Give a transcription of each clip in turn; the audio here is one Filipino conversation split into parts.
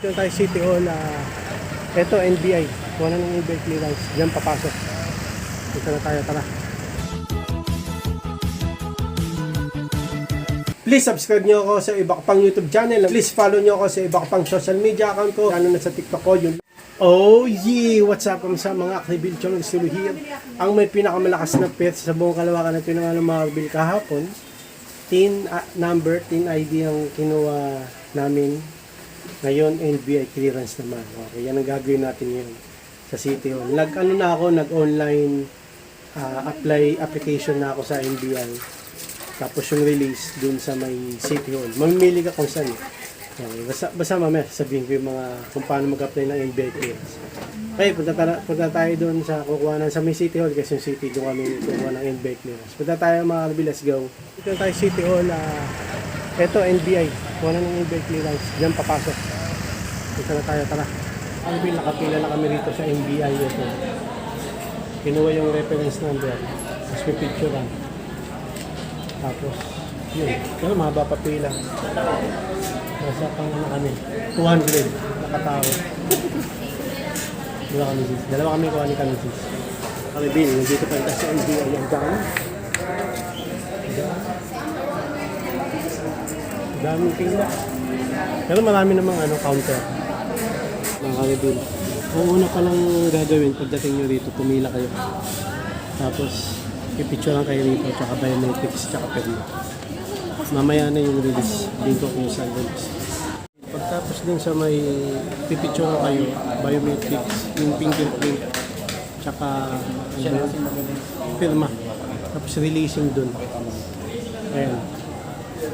Dito tayo City Hall. Ito NBI. Kuha na ng NBI clearance. Diyan papasok. Dito na tayo, tara. Please subscribe nyo ako sa iba ko pang YouTube channel. Please follow nyo ako sa iba ko pang social media account ko. Lalo na sa TikTok ko. Yun. Oh yeah! What's up sa mga Akribil Chong Still here? Ang may pinakamalakas na pets sa buong kalawakan na pinangalan ng Marvel kahapon. Tin ID ang kinuha namin. Ngayon, NBI clearance naman. Okay, yan ang gagawin natin ngayon sa City Hall. Nag-online application na ako sa NBI. Tapos yung release dun sa may City Hall. Mamimili ka kung saan. Okay, basta mamaya sabihin ko yung mga kung paano mag-apply ng NBI clearance. Okay, punta tayo dun sa kukuhanan sa may City Hall kasi yung City doon kami kukuha ng NBI clearance. Punta tayo mga Arby, let's go. Dito tayo City Hall. Ito NBI. Kuha na ng NBI clearance. Diyan papasok. Dito na tayo, tara. Arby, nakapila na kami rito sa NBI. Ito. Kinuha yung reference number. Tapos may picture lang. Tapos, yun. Pero mahaba pa pila. Nasa pang kami. 200. Nakatao. Dalawa kami sis. Dalawa kami kuha ni kami sis. Kami Bill, nandito pa rin sa NBI. Ang dami. Daming pila. Pero marami namang counter. Mga kami Bill. Ang una pa lang gagawin pagdating nyo rito, pumila kayo. Tapos, ipicture lang kayo rito, tsaka biometrics, tsaka perma. Mamaya na yung release. Dito kung saan release. Pagtapos din sa may pipicture lang kayo, biometrics, yung fingerprint, tsaka perma. Tapos releasing dun. Ayan.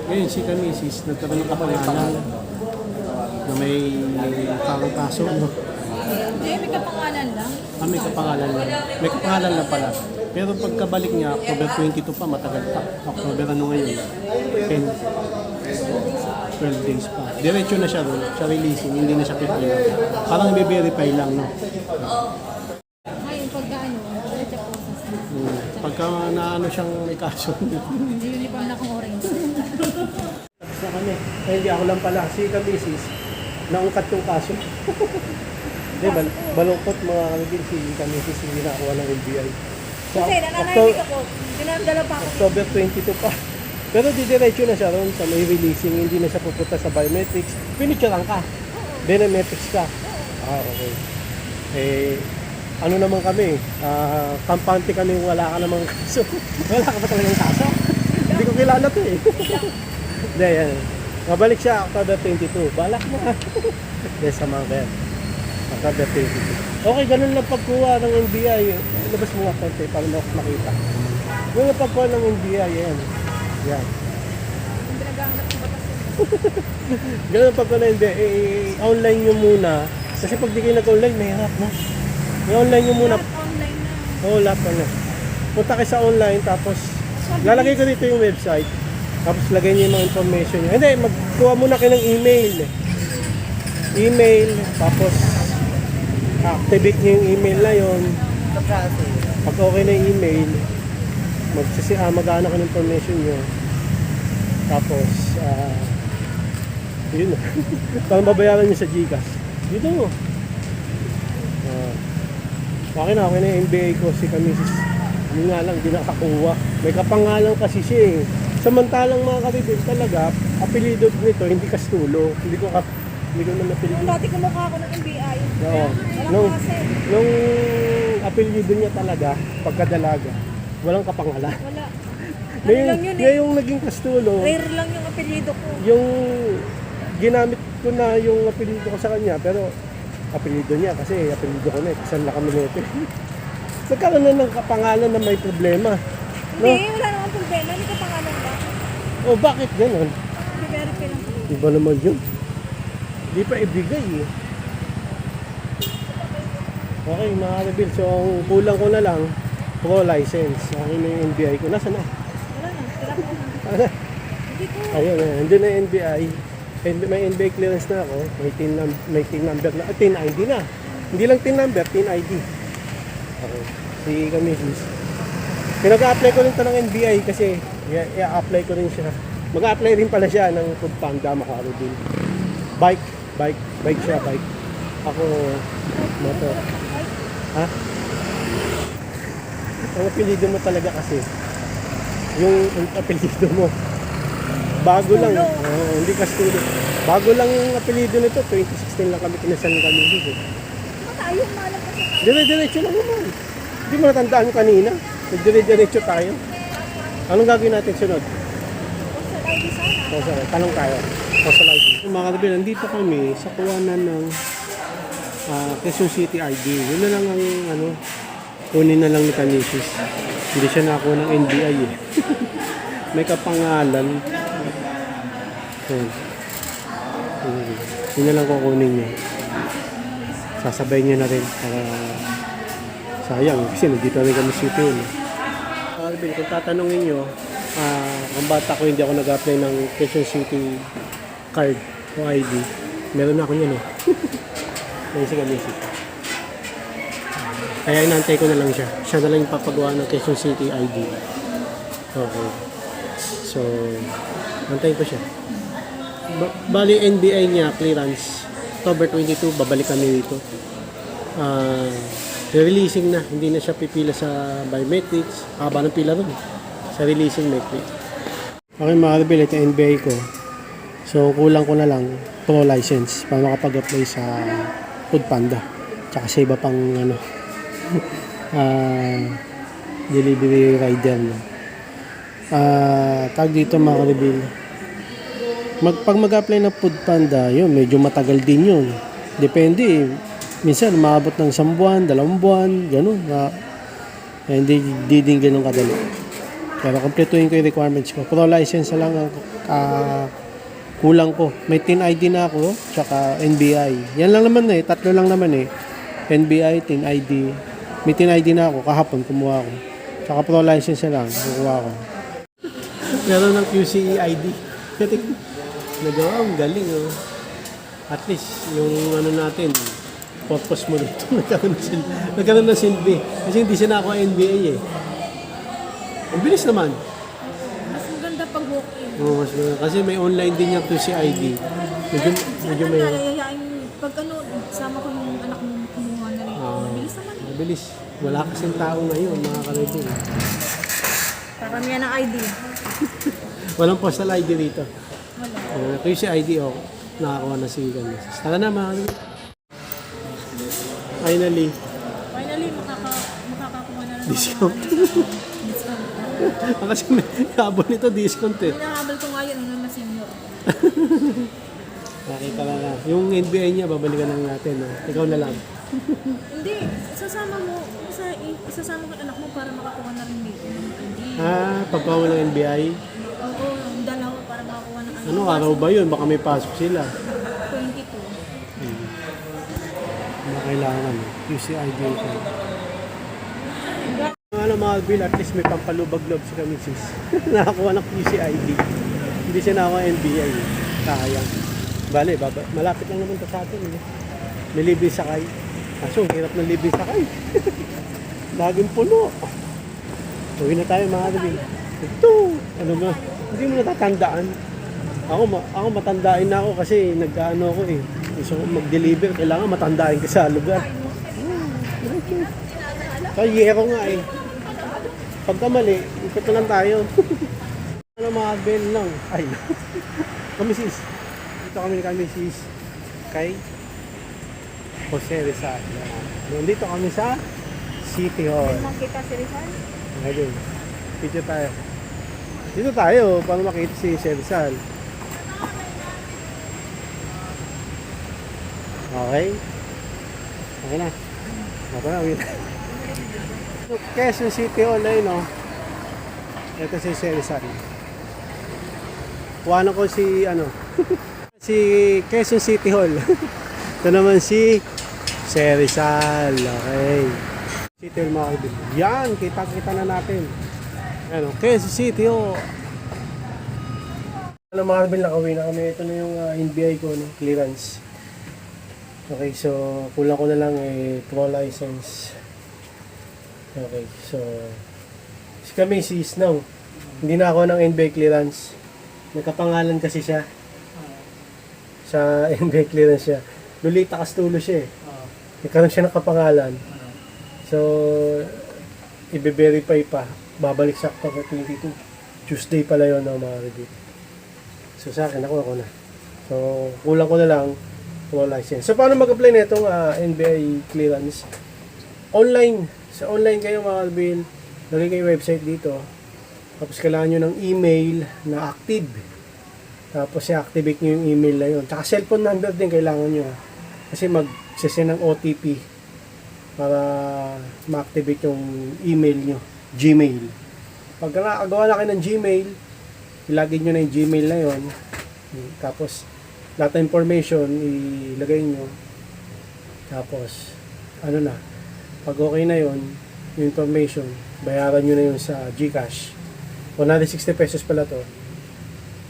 Ngayon si Kamisis, nagkaroon ng kapangalan na may parang kaso. No? Hindi, may kapangalan lang. May kapangalan lang. May kapangalan lang pala. Pero pagkabalik niya, October 22 pa, matagal pa. October ngayon? 12 days pa. Diretso na siya doon, siya releasing, hindi na siya pipila. Parang i-verify lang, no? Ngayon, diretso po. Pagka naano siyang may kaso. Uniform na akong orange. Tapos na kami. Ay, hindi ako lang pala. Si Kamisis, naungkat yung kaso. Hindi, balungkot mga kanibin. Si Kamisis, hindi nakakuha ng NBI. Kasi nananahimik ako. Dinadala pa ako. October 22 pa. Pero didiretso na siya ron sa may releasing. Hindi na siya pupunta sa biometrics. Pinicturean ka. Biometrics ka. Okay. Ano naman kami? Kampante kami wala ka namang kaso. Wala ka pa talagang kaso? Hindi ko kilala to eh. Hindi, yan. Mabalik siya October 22. Balak na. Hindi, sa mga kaya. October 22. Okay, ganun lang pagkuha ng NBI. Labas mo nga konti para makita. Ganun lang pagkuha ng NBI. Yan. Yan. Ganun lang pagkuha ng NBI. Online nyo muna. Kasi pag di kayo nag-online, mahirap na. I-online nyo muna. Online na. Oo, lahat na. Punta kayo sa online, tapos lalagay ko dito yung website. Tapos lagay nyo yung mga information nyo. Hindi, magkuha muna kayo ng email. Email, tapos activate nyo yung email na yun. Pag okay na yung email, mag-aano ka ng information nyo. Tapos, yun na. Parang babayaran nyo sa Gcash. Dito mo. Okay na yung NBI ko si Kamisis. Yun nga lang, di nakakuha. May kapangalan kasi siya eh. Samantalang mga karibin talaga, apelido nito, hindi Castulo. Hindi ko naman apelido. Dati kumukha ako ng NBI. Oo. Nung apelido niya talaga, pagkadalaga, walang kapangalan. Wala. Lang yun eh. Yung naging Castulo, Rare lang yung apelido ko. yung ginamit ko na yung apelido ko sa kanya, pero apelido niya kasi apelido ko na eh. Kasal na kami nito. Nagkaroon na ng kapangalan na may problema. No? Hindi, wala namang problema. Hindi kapangalan ba? O bakit gano'n? I-verify lang. Iba naman yun. Hindi pa ibigay eh. Okay mga kabil, so ang kulang ko na lang pro license. Okay na yung NBI ko. Nasaan na? Wala na. Tira ko na. Hindi ko. Ayun na, andun na yung NBI. May NBI clearance na ako. May TIN number na. TIN ID na. Hindi lang TIN number, TIN ID. Okay. Si Kamisis. Pinag-a-apply ko rin ito ng NBI kasi i-apply ko rin siya. Mag-a-apply rin pala siya ng food panda, makakaro din. Bike Bike siya, bike. Ako, motor. Ha? Ang apelido mo talaga kasi. Yung apelido mo. Bago lang. Oo, hindi Castulo. Bago lang yung apelido nito. 2016 lang kami kinasal ng kami dito. Tayo, malam kasi tayo. Dire-diretso lang naman. Hindi mo natandaan kanina. Dire-diretso tayo. Anong gagawin natin sunod? Postal ID sana. Postal, tanong tayo. Postal ID. Mga karabi, nandito kami sa kuwanan ng Quezon City ID. Yun na lang ang kunin na lang ni Canisius. Hindi siya nakakuha ng NBI eh. May kapangalan. Yun. Yun na lang kukunin niya. Sasabay niya na rin para sayang kasi nandito rin kami City yun. Alvin, kung tatanungin nyo, ang bata ko hindi ako nag-apply ng Quezon City card o ID. Meron na ako yan eh. Ayun si Canisius. Kaya inantay ko na lang siya. Siya na lang yung papagawa ng Quezon City ID. Okay. So, antayin ko siya. Bali NBI niya, clearance. October 22, babalik kami dito. Releasing na. Hindi na siya pipila sa biometrics. Haba ng pila rin. Sa releasing metrics. Okay mga karabil, ito yung NBI ko. So, kulang ko na lang pro license para makapag-apply sa Foodpanda. Tsaka sa iba pang delivery rider no. Tag dito mga karabil, pag mag-apply ng Foodpanda, yun medyo matagal din yun, depende eh. Minsan maabot ng 1 buwan, 2 buwan, ganun hindi din ganun kadali, pero kompletuhin ko yung requirements ko. Pro license lang kulang ko, may TIN ID na ako tsaka NBI, yan lang naman eh, 3 lang naman eh. NBI, TIN ID. May TIN ID na ako. Kahapon kumuha ako. Tsaka pro license na lang. Kukuha ako. Meron ng QCE ID. Nagawa, ang galing. Oh. At least, yung natin, purpose mo nito. Nagkaroon ng silbi. Kasi hindi siya nakakuha NBI eh. Ang bilis naman. Mas maganda pag walk-in. Oo, mas maganda. Kasi may online din yung QCE ID. Medyo may... Pag sama ko yung anak mo kumuha na rin. Mabilis naman. Mabilis. Wala kasing tao ngayon, mga karabil. Paramihan ng ID. Walang postal ID dito. Wala. QC ID, nakakuha na si Canisius. Tara na, mga karabil. Finally, Makakakuha na lang. discount. Kasi may habol nito, discount eh. Hinahabol ko nga yun, na senior. Nakita na. Yung NBI niya, babalikan lang natin. Ikaw na lang. Hindi, isasama ko yung anak mo para makakuha na rin dito. Hindi. Pagkawa ng NBI. Oo, yung dalawa para makakuha ng anak. Ano araw ba yun? Baka may pasok sila. 22. Ano kailangan? QCID ko. Mga bill, at least may pampalubag-loob si Canisius. Nakakuha ng QCID. Hindi siya nakakuha ng NBI. Sayang. Bale, malapit lang naman ito sa atin. May libre sakay. Kaso, hirap ng libre sakay. Laging puno. Uwi na tayo mga karabil. Ito! Ano ba? Hindi mo natatandaan. Ako matandain na ako kasi nag-ano ako eh. Gusto ko mag-deliver. Kailangan matandain ka sa lugar. Kaya ko nga eh. Pagka mali, ikot na lang tayo. Ano mga karabil lang. Ay, Canisius. Dito kami ni Canisius kay Jose Rizal. Nandito kami sa City Hall. Makita si Rizal? Ayun. Dito tayo. Dito tayo para makita si Jose Rizal. Okay? Okay na. Okay na. Quezon City Hall ay no. Ito si Jose Rizal. Kuhanan ko si si Quezon City Hall. Ito naman si Jose Rizal. Okay. City Hall mga kaibigan. Yan, kita-kita na natin. Ano, Quezon City Hall. Ano mga kaibigan, nakauwi na kami. Ito na yung NBI ko, no? Clearance. Okay, so kulang ko na lang pro license. Okay, so si Canisius now. Hindi na ako ng NBI clearance. Nagkapangalan kasi siya. sa NBA clearance siya. Lolita Castulo siya eh. Nagkaroon siya ng kapangalan. So, i-verify pa. Babalik sa October 22. Tuesday pala yun no, mga review. So, sa akin, ako na. So, kulang ko na lang kung license. So, paano mag-apply na itong NBA clearance? Online. Sa online kayo mga review. Lagay kayo website dito. Tapos, kailangan nyo ng email na active. Tapos, i-activate nyo yung email na yun. Tsaka, cellphone number din kailangan nyo. Kasi mag-send ng OTP para ma-activate yung email nyo, Gmail. Pag nakagawa na kayo ng Gmail, ilagay nyo na yung Gmail na yon. Tapos, lahat ng information, ilagay nyo. Tapos, ano na, pag okay na yon, yung information, bayaran nyo na yun sa GCash. 160 pesos pala to.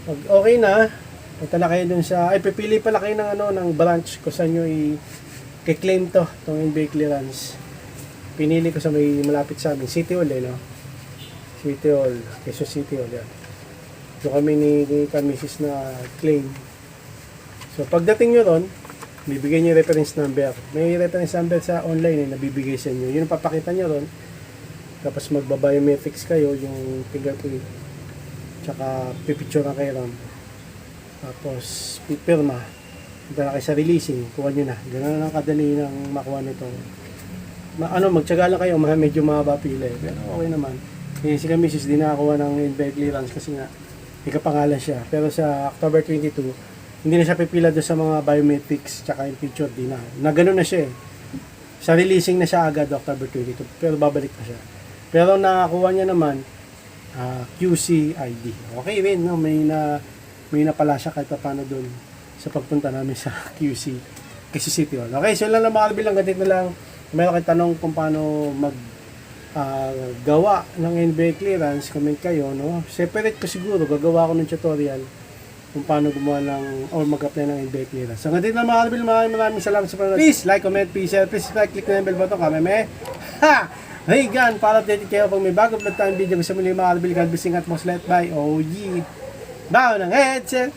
Pag okay na, punta na kayo dun sa, ay pipili pala kayo ng ng branch kung saan nyo i-claim to, itong NBA clearance. Pinili ko sa may malapit sa amin, City Hall no? City Hall, Quezon City Hall yan. So kami ni Kamisis na claim. So pagdating nyo ron, bibigyan nyo yung reference number. May reference number sa online nabibigay sa inyo. Yun ang papakita nyo ron. Tapos magba-biometrics kayo, yung fingerprint. Tsaka pipicture na kayo ron. Tapos pipirma. Punta na kayo sa releasing, kuha nyo na. Ganun lang kadali ng makuha nito. Magtyaga lang kayo, medyo mahaba pila eh. Pero okay naman. Si Kamisis din nakakuha ng NBA clearance kasi nga may kapangalan siya. Pero sa October 22, hindi na siya pipila doon sa mga biometrics tsaka yung picture din na ganun na siya eh. Sa releasing na siya agad October 22, pero babalik pa siya. Pero nakakuha niya naman QC ID. Okay rin, no? May napala siya kahit paano doon sa pagpunta namin sa QC kasi City Hall. Okay, so lang mga kabilang ganito na lang. Meron kayong tanong kung paano gawa ng NBA clearance, comment kayo, no? Separate ko siguro, gagawa ko ng tutorial kung paano gumawa ng or mag-apply ng NBA clearance. So, ganito na mga kabilang, maraming salamat sa panonood. Please like, comment, please share, please click na yung bell button, kameme. Ha! Hey, gan, para updated kayo pag may bago upload tayong video. Gusto mo nyo mga kabilang, God blessing at most let by. Oh, yeah. Bao ng headset!